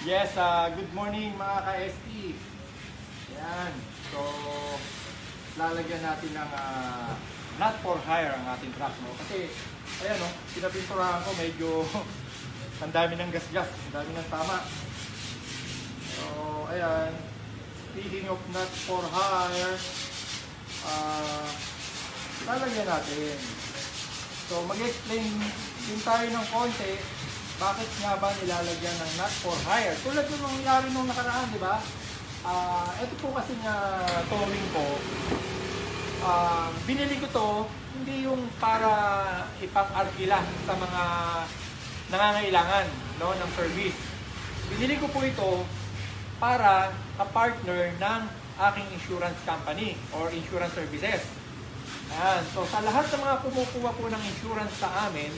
Yes, good morning mga ka-SE. Yan. So, lalagyan natin ng not for hire ang ating truck, no? Kasi, ayan, no, pinapinturahan ko medyo ang dami ng gas-gas, ang dami ng tama. So, ayan. Speaking of not for hire, lalagyan natin. So, mag-explain din tayo ng konti bakit nga ba nilalagyan ng not for hire. Tulad yung nangyari nung nakaraan, di ba? Ito po kasi nga towing ko. Binili ko to hindi yung para ipang-arkila sa mga nangangailangan, no, ng service. Binili ko po ito para ka-partner ng aking insurance company or insurance services. Ayan. So sa lahat ng mga kumukuha po ng insurance sa amin,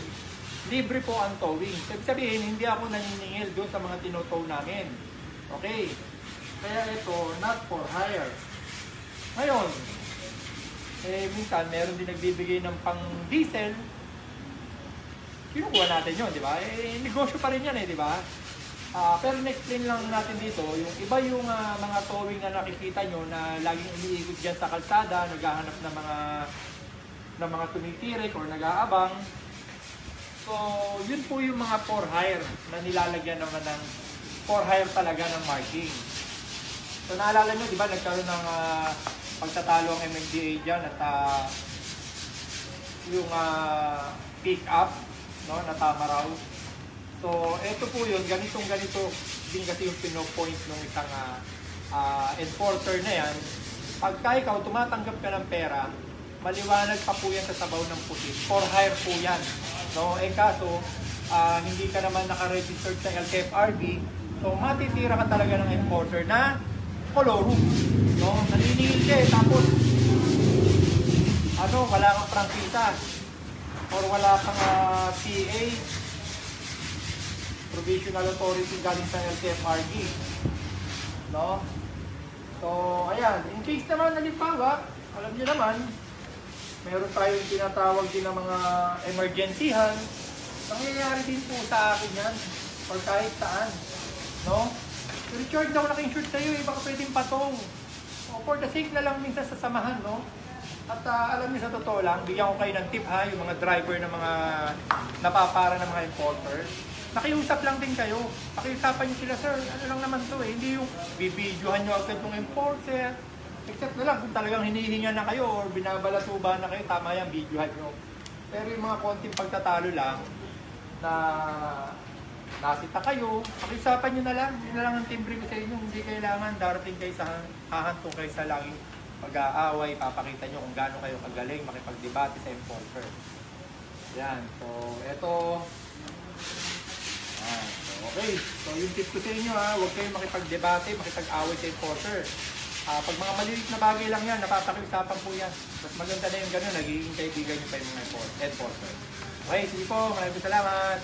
libre po ang towing. Ibig sabihin, hindi ako naniningil doon sa mga tinotow namin. Okay. Kaya ito, not for hire. Ngayon, minsan, meron din nagbibigay ng pang-diesel. Kinukuha natin yun, di ba? Negosyo pa rin yan, di ba? Pero na-explain lang natin dito, yung iba yung mga towing na nakikita nyo na laging umiikot dyan sa kalsada, naghahanap ng mga tumitirik or nag-aabang. So, yun po yung mga for hire na nilalagyan naman ng for hire talaga ng marking. So, naalala nyo, di ba, nagkaroon ng pagtatalo ang MMDA dyan at yung pick up, no, na tama raw. So, eto po yun, ganito din kasi yung pinopoint ng isang enforcer na yan. Pagka ikaw tumatanggap ka ng pera, maliwanag pa po yan sa sabaw ng pusit. For hire po yan. No? Kaso, hindi ka naman naka-registered sa LTFRB, so matitira ka talaga ng enforcer na koloro. No? Naniningil ka tapos wala kang prangkita or wala kang PA, Provisional Authority galing sa LTFRB. No? So, ayan. In case naman nalimbawa, alam niyo naman, meron tayong tinatawag din ng mga emergencyhan. Nangyayari din po sa akin yan or kahit saan. No? Richard, daw naka-insure sa'yo, baka pwedeng patong. O for the sake na lang minsan sa samahan, no? At alam niyo sa totoo lang, bigyan ko kayo ng tip ha, yung mga driver ng mga napapara ng mga importers. Nakiusap lang din kayo. Pakiusapan niyo sila, sir, ano lang naman to eh. Hindi yung bibidyohan niyo agad yung importer. Except na lang kung talagang hinihinga na kayo or binabalatuba na kayo, tama yan, videohan nyo. Pero yung mga konting pagtatalo lang na nasita kayo, pakiusapan nyo na lang. Yun na lang ang timbre ko sa inyo. Hindi kailangan darating kayo sa hahantong kayo sa langing pag-aaway. Papakita nyo kung gaano kayo kagaling makipagdebate sa importer. Yan. So, eto. Okay. So, yung tip ko sa inyo ha, huwag kayong makipagdebate, makipag-away sa importer. Pag mga maliliit na bagay lang yan, napapakiusapan po yan. Mas maganda na yung gano'n, nagiging kaibigan nyo pa yung mga enforcer. Okay, sige po, maraming salamat.